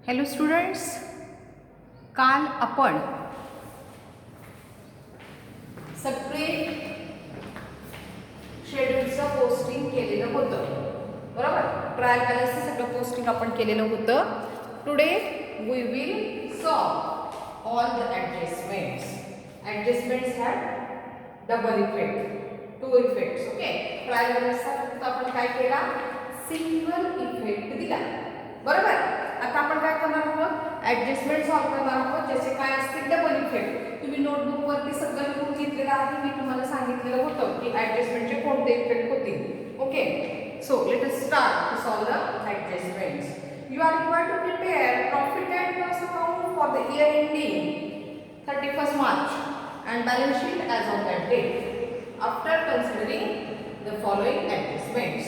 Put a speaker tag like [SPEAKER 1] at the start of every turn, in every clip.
[SPEAKER 1] Hello students, काल आपण सगळे शेड्यूलचं पोस्टिंग केलेलं होतं, बरोबर. ट्रायल बॅलन्सचं सगळं पोस्टिंग आपण केलेलं होतं. Today we will solve all the adjustments. Adjustments have double effect, two effects. Okay, trial बॅलन्सचा फक्त आपण काय केला, सिंगल इफेक्ट दिला, बरोबर. आता आपण काय करणार आहोत, ॲडजस्टमेंट सॉल्व करणार आहोत, ज्याचे काय असतील डबल इफेक्ट. तुम्ही नोटबुकवरती सगळं लिहून घेतलेलं आहे. मी तुम्हाला सांगितलेलं होतं की ॲडजस्टमेंटचे कोणते इफेक्ट होतील. Okay, so let us start to solve the adjustments. You are required to prepare profit and loss account for the year ending 31st March and balance sheet as of that date after considering the following adjustments.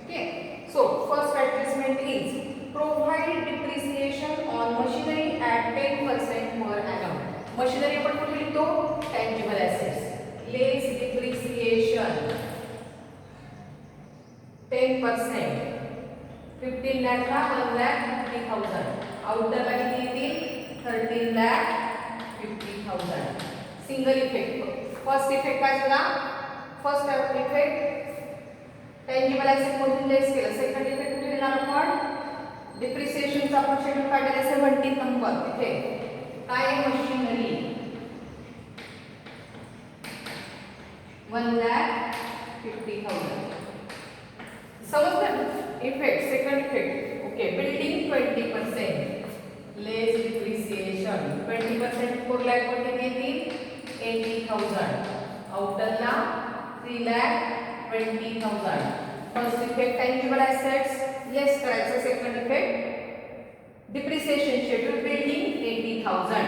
[SPEAKER 1] Okay, so first adjustment is provide depreciation on machinery at 10% per annum. Machinery आपण कुठे लिहितो, tangible assets. Less depreciation 10%. 15 lakh ला 1,50,000. outer ला किती येतील, 13,50,000. Single effect. First effect काय झाला, first effect tangible asset मधून लेस केलं. सेकंड इफेक्ट कुठे लिहिणार आपण, डिप्रिसिएशनचा आपण शेड्यूल काढलेला 17 नंबर. तिथे काय आहे, मशिनरी 1,50,000. समजलं effect. Second effect, okay, building 20%, लेस डिप्रिसिएशन 20%. 4 लाख वर किती येतील, 80,000. आउटरला 3,20,000. फर्स्ट इफेक्ट टँजिबल ॲसेट्स लेस करायचं. Second effect depreciation schedule building 80,000.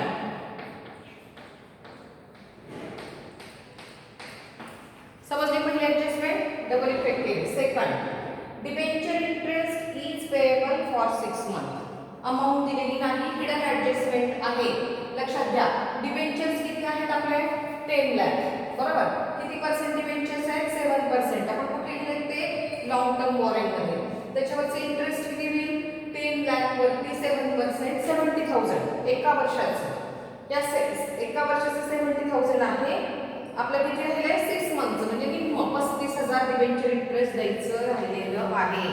[SPEAKER 1] समजली पहिली ॲडजस्टमेंट, डबल इफेक्ट केली. Second, debenture interest is payable for 6 months. Amount दिलेली नाही, हिडन ॲडजस्टमेंट आहे. लक्षात घ्या, डिबेंचर्स किती आहेत आपले, 10 लाख, बरोबर. किती पर्सेंट डिबेंचर्स आहेत, 7%. आपण कुठे लिहिले ते, लॉंग टर्म वॉरंटमध्ये. त्याच्यावरचे इंटरेस्ट किती होईल, 10 लाख वरती 7%, 70,000 एका वर्षाचं. या एका वर्षाचं 70,000 आहे. आपलं किती राहिलं आहे, 6 months, म्हणजे निम्म 35,000 डिबेंचर इंटरेस्ट द्यायचं राहिलेलं आहे.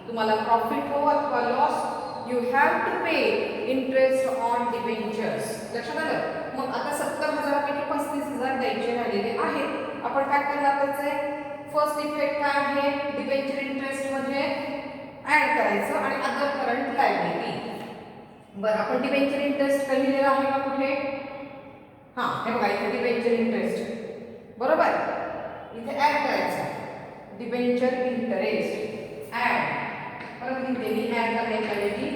[SPEAKER 1] तुम्हाला प्रॉफिट हो अथवा loss, you have to pay interest on debentures. लक्षात आलं. मग आता 70,000 पैकी 35,000 द्यायचे राहिलेले आहेत. आपण काय करणार, त्याचे फर्स्ट इफेक्ट काय आहे, डिबेंचर इंटरेस्ट मध्ये ऍड करायचं आणि अदर करंट लायबिलिटी. बरं, आपण डिबेंचर इंटरेस्ट लिहिलेला आहे का कुठे, हां, हे बघा इथे डिबेंचर इंटरेस्ट, बरोबर. इथे ऍड करायचं डिबेंचर इंटरेस्ट ऍड. परत लिहिते मी ऍड करायची.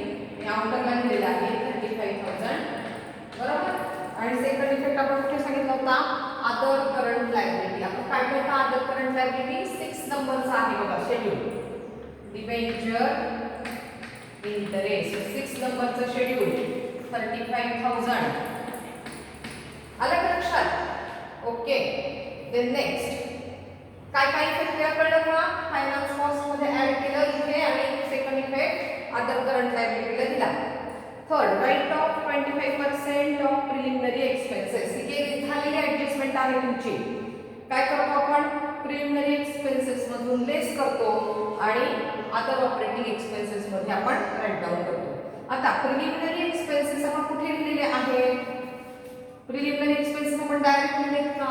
[SPEAKER 1] आउटरला लिहिलेला आहे 35,000, बरोबर. आणि सेकंड इफेक्ट आपण कुठे सांगितलं होता, अदर करंट लायबिलिटी. आपण काय करतो, अदर करंट लायबिलिटी 6 नंबरचा आहे बघा शेड्यूल, डिबेंचर इंटरेस्ट 6 नंबरचं शेड्यूल 35,000. आलं का लक्षात, ओके. देन नेक्स्ट काय काय इफेक्ट केला कळलं का, फायनान्स कॉस्ट मध्ये ऍड केलं इथे, आणि सेकंड इफेक्ट अदर करंट लायबिलिटीला दिला. Third, write off 25% of preliminary expenses. ही झालेली ॲडजस्टमेंट आहे तुमची. काय करतो आपण, प्रिलिमिनरी एक्सपेन्सेस मधून लेस करतो आणि अदर ऑपरेटिंग एक्सपेन्सेस मध्ये आपण राईट डाऊन करतो. आता प्रिलिमिनरी एक्सपेन्सेस आपण कुठे लिहिलेले आहे, प्रिलिमिनरी एक्सपेन्सेस आपण डायरेक्ट लिहिलेत का,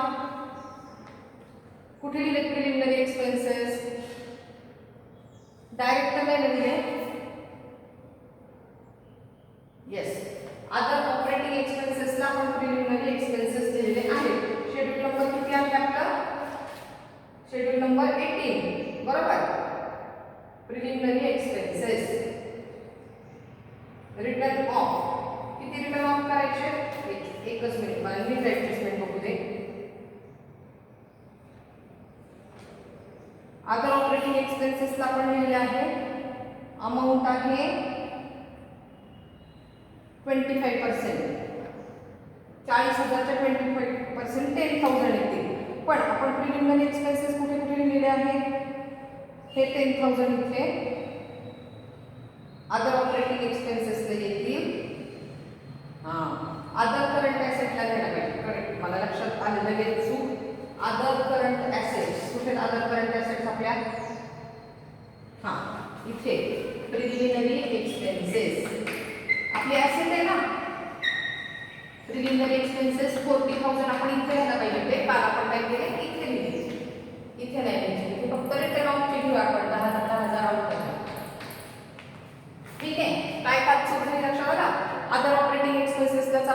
[SPEAKER 1] कुठे लिहिले प्रिलिमिनरी एक्सपेन्सेस, डायरेक्ट तर नाही लिहिले. येस, अदर ऑपरेटिंग एक्सपेन्सेसला आपण प्रिलिमिनरी एक्सपेन्सेस दिलेले आहेत. शेड्यूल नंबर किती आहे आपला, शेड्यूल नंबर 18, बरोबर. प्रिलिमिनरी एक्सपेन्सेस रिटर्न ऑफ, किती रिटर्न ऑफ करायचे, एकच मिनिट मला नीट ॲडजस्टमेंट बघू दे. अदर ऑपरेटिंग एक्सपेन्सेसला आपण लिहिले आहे, अमाऊंट आहे 25%. 40,000च्या 25% 10,000 येतील. पण आपण प्रिलिमिनरी एक्सपेन्सेस कुठे कुठे लिहिलेले आहेत, हे 10,000 इथे अदर ऑपरेटिंग एक्सपेन्सेसला येतील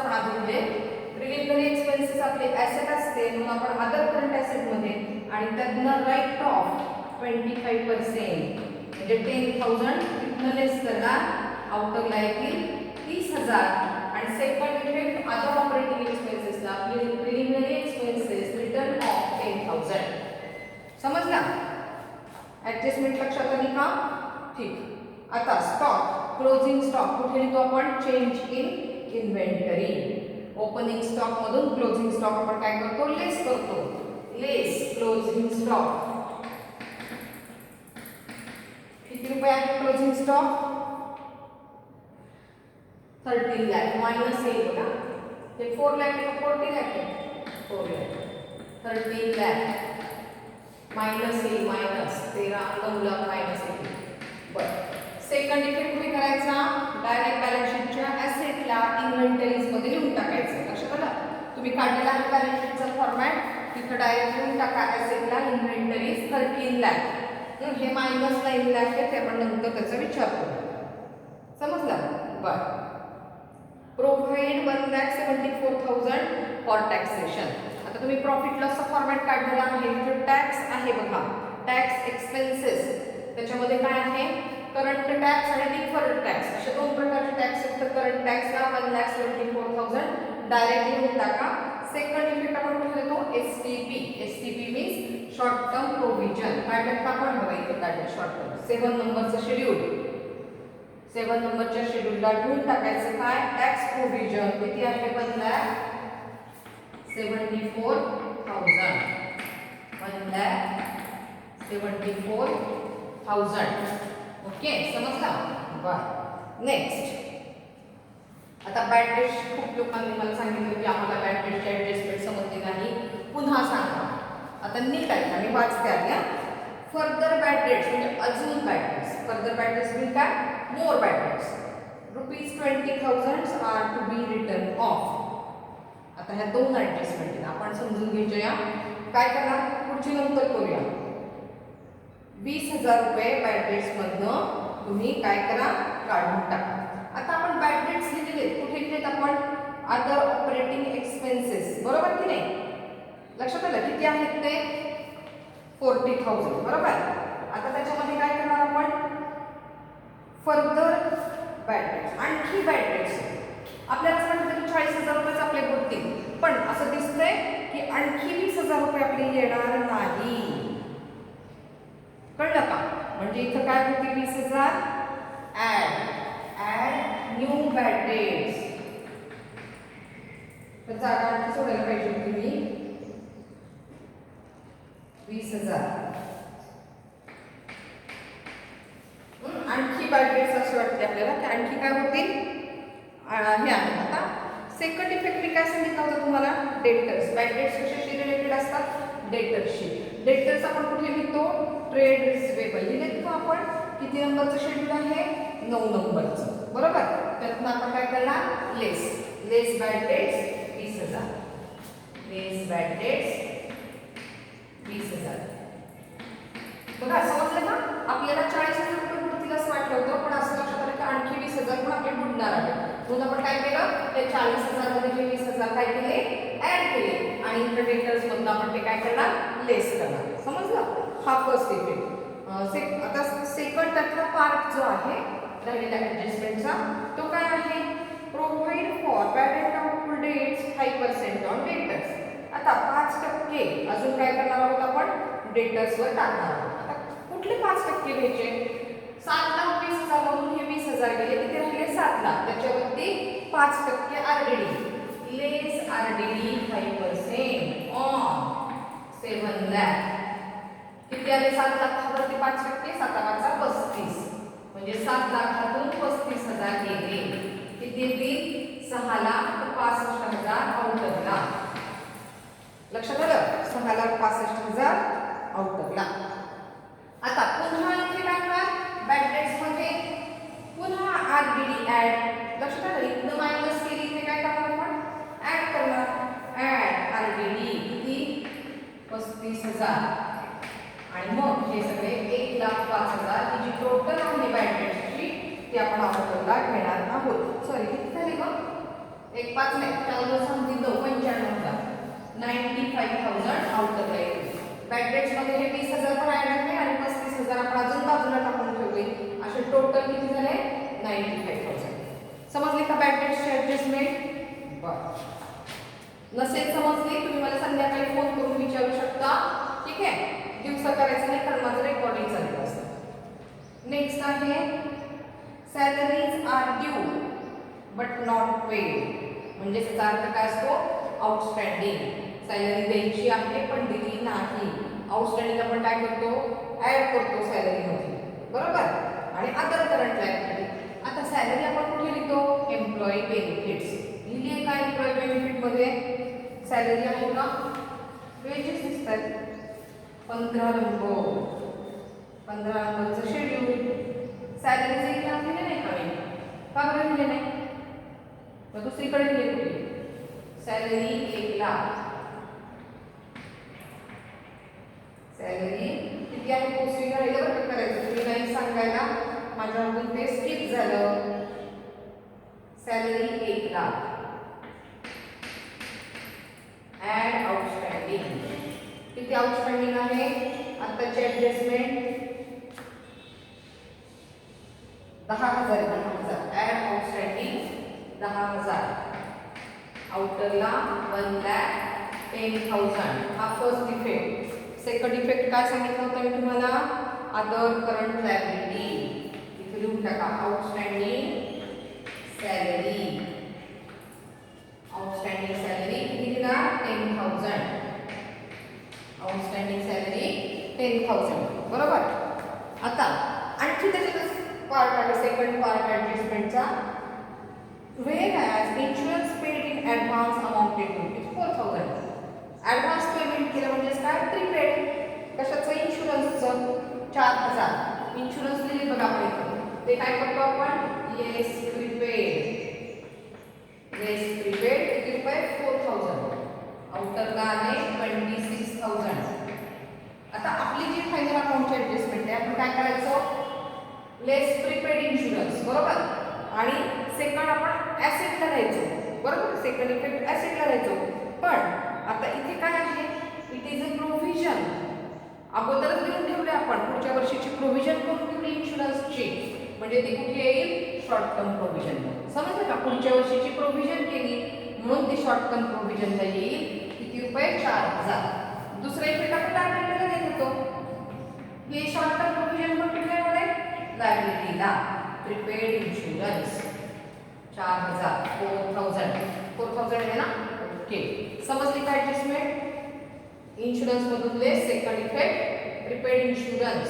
[SPEAKER 1] आपण आधी दिले. प्रिलिमिनरी एक्सपेन्सेस आपले ॲसेट असते म्हणून आपण अदर करंट ॲसेटमध्ये आणि त्यातनं राईट ऑफ 25% म्हणजे 10,000 तिथनं लेस करणार आउटरला येतील 30,000 आणि सेकंड इफेक्ट अदर ऑपरेटिंग एक्सपेन्सेसला प्रिलिमिनरी एक्सपेन्सेस रिटर्न ऑफ 10,000. समजला? ॲडजस्टमेंट लक्षात आली का? ठीक. आता स्टॉक क्लोजिंग स्टॉक कुठे लिहितो आपण? Change in inventory. Opening stock मधून क्लोजिंग स्टॉक आपण काय करतो? लेस करतो. लेस क्लोजिंग स्टॉक. किती रुपये आहे क्लोजिंग स्टॉक? 13 लाख मायनस येईल बघा. ते 4 लाख किंवा 40 लाख आहे. 4 लाख 13 लाख मायनस येईल. मायनस 9 लाख मायनस येईल. बरं. सेकंड इफेक्ट तुम्ही करायचा डायरेक्ट बॅलन्स शीटच्या ॲसेटला इन्व्हेंटरीज मध्ये लिहून टाकायचं. लक्षात आलं? तुम्ही काढलेला आहे बॅलन्स शीटचा फॉर्मॅट, तिथं डायरेक्ट लिहून टाका ॲसेटला इन्व्हेंटरीज 13 लाख. हे मायनस 9 लाख आहे ते आपण नंतर त्याचा विचार करू. समजलं? बरं. Provide 1,74,000 for taxation. आता तुम्ही प्रॉफिट लॉसचा फॉर्मॅट काढलेला आहे. तिथं टॅक्स आहे बघा. टॅक्स एक्सपेन्सेस त्याच्यामध्ये काय आहे? करंट टॅक्स आणि डिफर्ड टॅक्स असे दोन प्रकारचे टॅक्स आहेत. तर करंट टॅक्सला 1,74,000 डायरेक्ट लिहून टाका. सेकंड इफेक्ट आपण कुठे देतो? STP. STP means short term provision. काय टाकता आपण? बघा इथे काढले शॉर्ट टर्म. 7 नंबरचं शेड्यूल. 7 नंबरच्या शेड्यूलला लिहून टाकायचं काय? टॅक्स प्रोव्हिजन किती आहे? 1,74,000. 1,74,000. ओके, समजला? बरं. नेक्स्ट आता बॅड डेट्स. खूप लोकांनी मला सांगितलं की आम्हाला बॅड डेटची ॲडजस्टमेंट समजली नाही, पुन्हा सांगा. आता नीट ऐका, मी वाचते आल्या. फर्दर बॅड डेट्स म्हणजे अजून bad debts. Further bad debts म्हणजे काय? More bad debts. ₹20,000 are to be written off. आता ह्या दोन ॲडजस्टमेंट आपण समजून घ्यायच्या. या काय करा? पुढची नंतर करूया. 20,000 रुपये बॅड डेट्स मधनं तुम्ही काय करा? काढून टाका. आता आपण बॅड डेट्स लिहिलेले कुठे लिहिलेत आपण? Other operating expenses. बरोबर की नाही? लक्षात आलं? किती आहेत ते? 40,000. बरोबर. आता त्याच्यामध्ये काय करणार आपण? Further bad debts. आणखी बॅड डेट्स आपल्याला असं वाटतं की 40,000 रुपयेच आपले बुडतील, पण असं दिसतंय की आणखी 20,000 रुपये आपले येणार नाही. कळलं का? म्हणजे इथं काय होती? 20,000 ऍड न्यू बॅड डेट्स. तर जागा आणखी सोडायला पाहिजे होती मी. 20,000 आणखी बॅड डेट्स असे वाटते आपल्याला की आणखी काय होतील? हे आहे. आता सेकंड इफेक्ट मी काय सांगितलं होतं तुम्हाला? डेटर्स. बॅड डेट्स कशाशी रिलेटेड असतात? डेटर्सशी. डेटर्स आपण कुठे लिहितो? Trade receivable. लिहिलेत का आपण? किती नंबरचं शेड्यूल आहे? 9 नंबरचं. बरोबर. त्यातून आपण काय करणार? लेस. लेस बॅड डेट्स 20,000. लेस बॅड डेट्स 20,000. बघा, समजलं का? आपल्याला 40,000 रुपये बुडतील असं वाटलं होतं, पण असं लक्षात आलं की आणखी 20,000 पण आपले बुडणार आहे. म्हणून आपण काय केलं? ते 40,000 मध्ये जे 20,000 काय केले? ऍड केले आणि इंटरडेटर्स मधून आपण ते काय करणार? लेस करणार. समजलं? हा फर्स्ट इफेक्ट. आता सेकंड त्यातला पार्ट जो आहे राहिलेल्या ॲडजस्टमेंटचा तो काय आहे? Provide for bad and doubtful debts 5% on debtors. आता 5% अजून काय करणार आहोत आपण? डेटर्सवर टाकणार आहोत. आता कुठले 5% घ्यायचे? 7 लाख 20,000 मधून हे 20,000 गेले, किती राहिले? 7 लाख. त्याच्यावरती 5% RDD. Less RDD 5% on 7 lakh. किती आले? 7 लाखावरती 5%, 7,35. म्हणजे 7 लाखातून 35,000 गेले. किती येतील? 6,65,000 आउटरला. लक्षात आलं? 6,65,000 आउटरला. आता पुन्हा इथे काय करणार? बॅड डेट्स मध्ये पुन्हा आरडीडी ऍड. लक्षात आलं? इथनं मायनस केली, इथे काय करणार आपण? ऍड करणार. ऍड आरडीडी किती? 35,000. आणि मग हे सगळे 1,05,000 ही जी टोटल आहे बॅड डेट्सची ती आपण आउटरला घेणार आहोत. सॉरी, किती झाले मग? एक 5 नाही 4 दिवस सांगतील 95,000 95,000 आउटरला येईल. बॅड डेट्स मध्ये हे 20,000 पण ऍड झाले आणि 35,000 आपण अजून बाजूला टाकून ठेवले. असे टोटल किती झाले 95,000. समजले का बॅड डेट्सचे ऍडजस्टमेंट? बरं. नसेल समजले तुम्ही मला संध्याकाळी फोन करून विचारू शकता. ठीक आहे, दिवसा करायचं नाही कारण माझं रेकॉर्डिंग चालू असतं. नेक्स्ट आहे salaries are due but not paid. म्हणजे त्याचा अर्थ काय असतो? आउटस्टँडिंग. सॅलरी द्यायची आहे पण दिली नाही. आउटस्टँडिंग आपण काय करतो? ऍड करतो सॅलरी मध्ये, बरोबर. आणि अदर करंट लायबिलिटी. आता सॅलरी आपण कुठे लिहितो? Employee benefits. लिहिली आहे का एम्प्लॉई बेनिफिट मध्ये? सॅलरी आहे का? वेजेस दिसतात 15 नंबर 15 नंबरचं शेड्यूल. सॅलरीज एक लाख लिहिले नाही का मी? का बरं लिहिले नाही? मग दुसरीकडे लिहिले कुठे? सॅलरी 1 लाख. सॅलरी किती आहे? पोस्टिंग बरोबर करायचं. तुम्ही नाही सांगायला माझ्याकडून ते स्किप झालं. Salary 1 lakh add outstanding. किती आउटस्टँडिंग आहे? आताची ऍडजस्टमेंट 10,000 ऍड आउटस्टँडिंग 10,000. आउटरला 1,10,000. हा फर्स्ट इफेक्ट. सेकंड इफेक्ट काय सांगितलं होतं मी तुम्हाला? Other current liability. इथे लिहून टाका आउटस्टँडिंग सॅलरी. आउटस्टँडिंग सॅलरी किती दिला? 10,000. आउटस्टँडिंग सॅलरी 10,000, बरोबर. आता आणखी त्याच्यातच पार्ट आहे सेकंड पार्ट ऍडजस्टमेंटचा. whereas insurance paid in advance amounted to 4,000. Advance payment केलं म्हणजे काय? प्रीपेड. कशाचं? इन्शुरन्सचं 4,000. इन्शुरन्स दिले बघा आपण. ते काय करतो आपण? Yes prepaid. येस प्रीपेड किती रुपये? 4,000. आउटरला आहे 26,000. आता आपली जी फायनल अकाउंटची ऍडजस्टमेंट आहे, आपण काय करायचं? लेस प्रीपेड इन्शुरन्स, बरोबर. आणि सेकंड आपण ऍसेटला राहायचो, बरोबर. सेकंड इफेक्ट ऍसेटला राहायचो. पण आता इथे काय आहे? It is a provision. अगोदरच देऊन ठेवले आपण. पुढच्या वर्षीची प्रोव्हिजन करून ठेवली इन्शुरन्सची. म्हणजे ती कुठे येईल? Short term provision. समजलं का? पुढच्या वर्षीची प्रोव्हिजन केली म्हणून ती शॉर्ट टर्म प्रोव्हिजनला येईल. किती रुपये? 4,000. दुसरा इफेक्ट आपण लायबिलिटीला देत होतो. हे शॉर्ट टर्म प्रोव्हिजन पण कुठे आहे? लायबिलिटीला. Prepaid insurance 4,000. 4,000 आहे ना? ओके. समजली का ऍडजस्टमेंट? इन्शुरन्स मधून less second effect prepaid insurance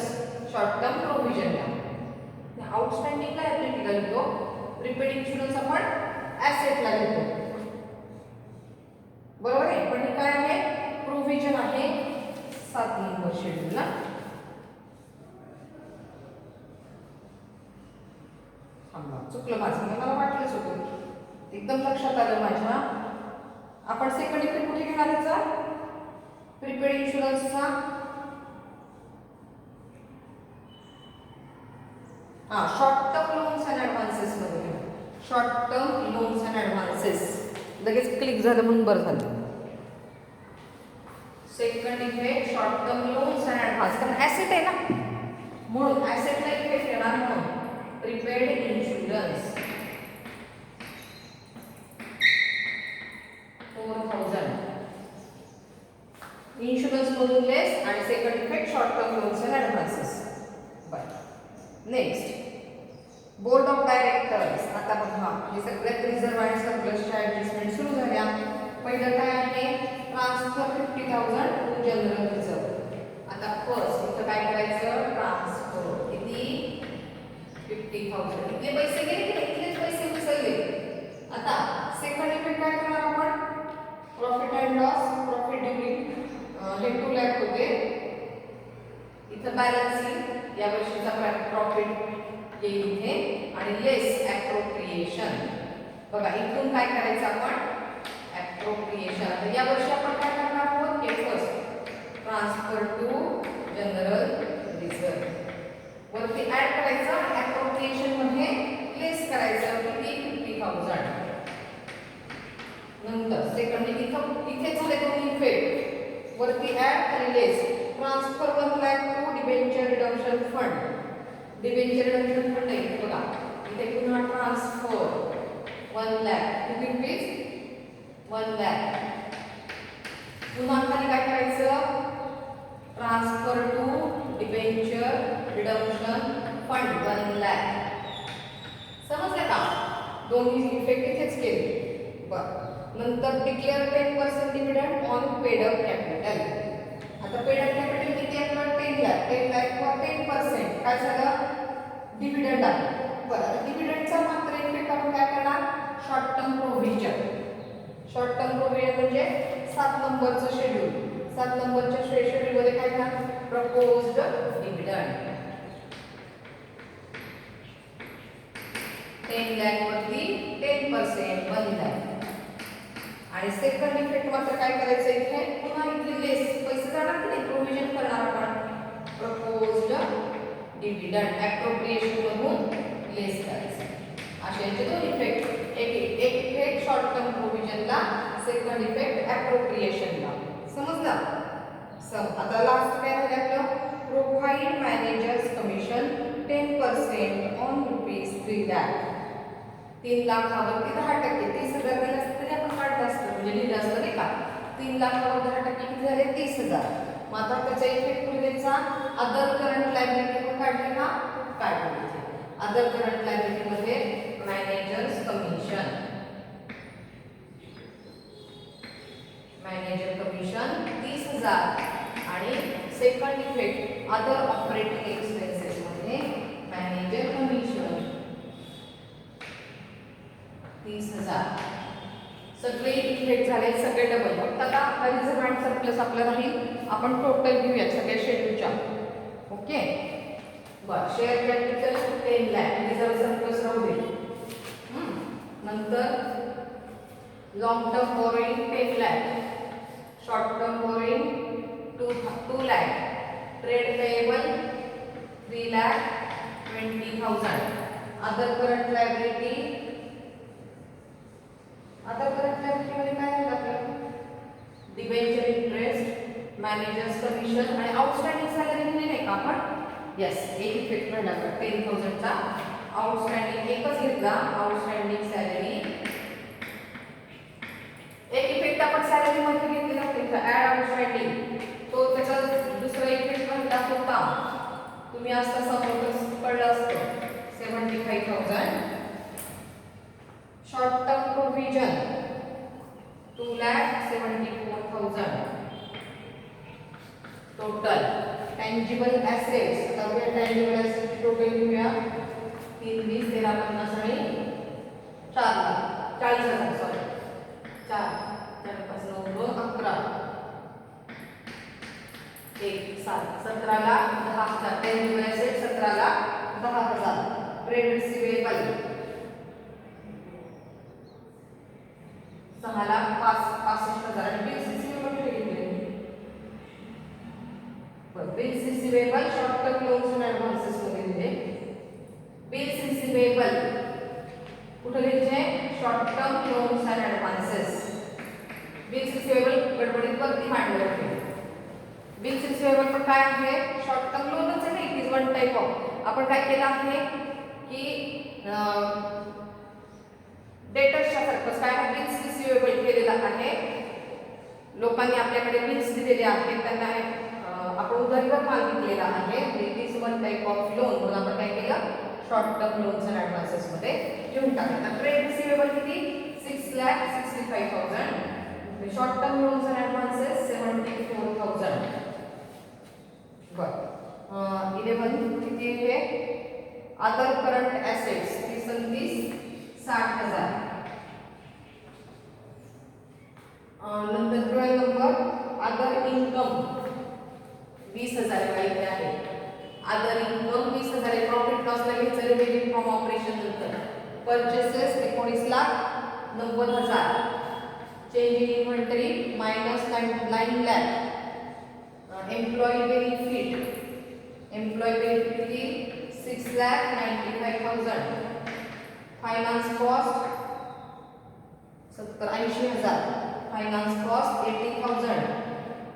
[SPEAKER 1] short term प्रोव्हिजनला. आउटस्टँडिंग लायबिलिटीला लिहितो. प्रीपेड इन्शुरन्स आपण ऍसेटला लिहितो, बरोबर आहे. पण हे काय आहे? प्रोव्हिजन आहे 7 नंबर शेड्यूलला. चुकलं माझं, मला वाटलंच होतं. एकदम लक्षात आलं माझ्या. आपण सेकंड इफेक्ट कुठे घेणार याचा? प्रीपेड इन्शुरन्सचा. Short term loans and advances मध्ये घेऊ. Short term loans and advances. लगेच क्लिक झालं म्हणून बरं झालं. Second effect short term loans and advance. कारण ॲसेट आहे ना, म्हणून ॲसेटला इफेक्ट येणार म्हणून प्रीपेड इन्शुरन्स 4,000. इन्शुरन्स मधून लेस आणि second effect short term loans and advances. बरं. Next board of directors. आता बघा हे सगळ्यात रिझर्व्ह आणि सरप्लसच्या ऍडजस्टमेंट सुरू झाल्या. पहिलं काय आहे? Transfer 50,000 to general reserve. आता फर्स्ट इथं काय करायचं? ट्रान्सफर किती? 50,000. इथले पैसे गेले की इथलेच पैसे उचलले. आता सेकंड इफेक्ट काय करणार आपण? Profit and loss. Profit during हे 2 लाख होते. इथं बॅलन्स येईल. या वर्षीचा प्रॉफिट येईल इथे आणि लेस ॲप्रोप्रिएशन. बघा इथून काय करायचं आपण? ॲप्रोप्रिएशन. आता या वर्षी आपण काय करणार आहोत? हे first transfer to general reserve. वरती ऍड करायचं. ॲप्रोप्रिएशन मध्ये लेस करायचं. किती? 50,000. सेकंड इथे झाले दोन इफेक्ट वरती ऍड आणि less transfer 1 lakh to debenture redemption fund debenture redemption fund आहे बघा इथे पुन्हा ट्रान्सफर 1 लाख किती रुपीज 1 लाख पुन्हा खाली काय करायचं transfer to debenture redemption fund 1 lakh समजलं का दोन्ही इफेक्ट इथेच केले बरं नंतर declare 10% dividend on paid up capital आता पेड अप कॅपिटल किती आहे आपलं 10 लाख फॉर 10% काय झालं डिव्हिडंड आहे बरं आता डिव्हिडंडचा मात्र इफेक्ट आपण काय करणार शॉर्ट टर्म प्रोव्हिजन म्हणजे 7 नंबरचं शेड्यूल 7 नंबरच्या शेड्यूल मध्ये काय करणार प्रपोज्ड डिव्हिडंड 10 लाख वरती 10% 1 लाख आणि सेकंड इफेक्ट मात्र काय करायचं इथे पुन्हा इथे लेस पैसे जाणार की नाही प्रोव्हिजन करणार आपण प्रपोज्ड डिव्हिडंड ॲप्रोप्रिएशन मधून लेस करायचं असे यांचे दोन इफेक्ट एक इफेक्ट शॉर्ट टर्म प्रोव्हिजनला सेकंड इफेक्ट ॲप्रोप्रिएशनला समजलं आता लास्ट काय झालं आपलं provide managers commission 10% on ₹3 lakh 3 लाखावरती 10% 30,000 दिलं असतं तरी आपण काढलं असतं म्हणजे लिहिलं असतं नाही का 3 लाखावर 10% किती झाले 30,000 मग आता त्याचा इफेक्ट पुढेचा अदर करंट लायबिलिटी पण काढले ना काढले अदर करंट लायबिलिटी मध्ये मॅनेजर कमिशन 30,000 आणि second effect other operating expenses मध्ये मॅनेजर कमिशन 30,000 सगळे इफेक्ट झाले सगळे डबल फक्त आता रिझर्व अँड सरप्लस आपलं राहील आपण टोटल घेऊया सगळ्या शेड्यूलच्या ओके बरं share capital 10 lakh reserve surplus राहू दे नंतर long term borrowing 10 lakh short term borrowing 2 lakh trade payable 3,20,000 other current liability मध्ये काय आहे आपलं डिबेंचर इंटरेस्ट मॅनेजर्स कमिशन आणि आउटस्टँडिंग सॅलरी नाही का आपण यस एक इफेक्ट म्हणला 10,000 चा आउटस्टँडिंग एकच घेतला आउटस्टँडिंग सॅलरी एक इफेक्ट आपण सॅलरी मध्ये घेतलेला होता ऍड आउटस्टँडिंग तो त्याचा दुसरा इफेक्ट म्हणला होता तुम्ही असता समोर कळलं असतं 75,000 short term provision 2,74,000 total tangible assets आता आपण टँजिबल ॲसेट्स टोटल घेऊया 3 20 13 50 आणि 4 लाख 40,000 सॉरी 4 पासून 2 11 1 7 17 lakh 10,000 tangible assets 17 lakh 10,000 trade receivable 6,65,000 आणि बिल्स रिसिवेबल घेतले bills receivable short term loans आणि ॲडव्हान्सेस मध्ये दिले बिल्स रिसिवेबल कुठे लिहायचे शॉर्ट टर्म लोन्स आणि ॲडव्हान्सेस बिल्स रिसिवेबल गडबडीत वरती मांडले होते बिल्स रिसिवेबल पण काय आहे शॉर्ट टर्म लोनच आहे it is one type of आपण काय केलं आहे की डेटर्सच्या सारखं काय बिल्स रिसिवेबल केलेला आहे लोकांनी आपल्याकडे बिल्स दिलेले आहेत त्यांना आपण उधारीवर माल विकलेला आहे it is one type of loan म्हणून आपण काय केलं short term loans and advances मध्ये घेऊन टाकलं ट्रेड रिसिवेबल किती 6,65,000 short term loans and advances 74,000 बरं 11 किती आहे अदर करंट ॲसेट्स 60,000 नंतर 12 नंबर अदर इन्कम 20,000 इथे आहे अदर इन्कम 20,000 प्रॉफिट लॉस ला घ्यायचं रेव्हेन्यू फ्रॉम ऑपरेशन नंतर purchases 19 lakh 90,000 change in inventory minus 9 lakh employee benefit किती 6,95,000 finance cost 80,000 finance cost 80,000,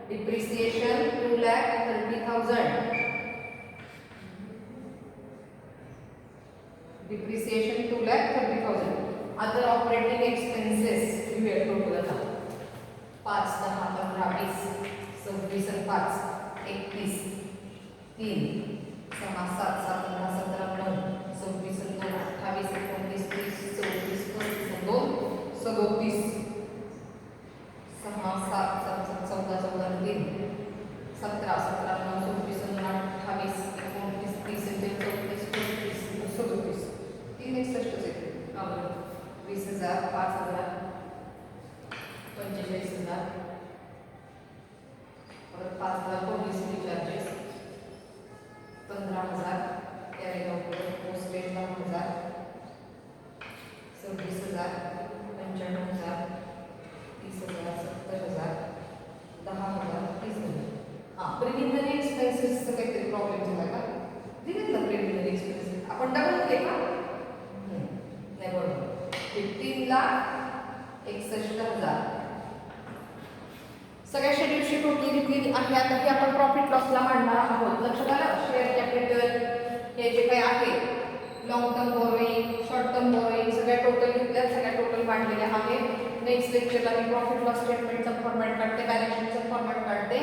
[SPEAKER 1] depreciation 2,30,000, depreciation 2,30,000. Other operating expenses घेऊया टोटल आता 5, 10, 15, 20, 26 आणि 5, 31, 3, 6, 7, 7, 10, 17, 9, 26 आणि 2, 28, 29, 30, 34, 35 आणि 2, 37, 6, 7, 7, 14, 14 आणि 3, 17, 17, 9, 26 आणि 28, 29, 30 आणि 34, 35, 37, 3, 61 येते. 20,000, 5,000, 45,000, परत 5,000 पोलीस रिचार्जेस, 15,000, कॅरेगाव पोस्टेज 10,000, 26,000, 95,000, 30,000, 70,000, 10,000, 30,000. हां, प्रिलिमिनरी एक्सपेन्सेसचं काहीतरी प्रॉब्लेम झाला का? दिलेत ना प्रिलिमिनरी एक्सपेन्सेस, आपण डबल केले का? नाही, बरोबर. 15,61,000. सगळ्या शेड्यूलची टोटल घेतलेली आहे. आता हे आपण प्रॉफिट लॉसला मांडणार आहोत. लक्षात आलं? शेअर कॅपिटल हे जे काही आहे, long term borrowing, short term borrowing, सगळ्या टोटल घेतल्या, सगळ्या टोटल मांडलेल्या आहेत. नेक्स्ट लेक्चरला मी प्रॉफिट लॉस स्टेटमेंटचं फॉर्मॅट काढते, बॅलन्स शीटचं फॉर्मॅट काढते.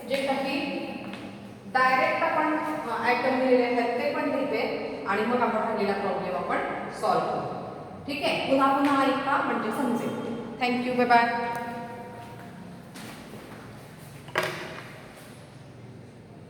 [SPEAKER 1] जे काही डायरेक्ट आपण आयटम दिलेले आहेत ते पण लिहिते आणि मग आपण राहिलेला प्रॉब्लेम आपण सॉल्व्ह करू. ठीक आहे, पुन्हा पुन्हा ऐका म्हणजे समजेल. Thank you, bye bye.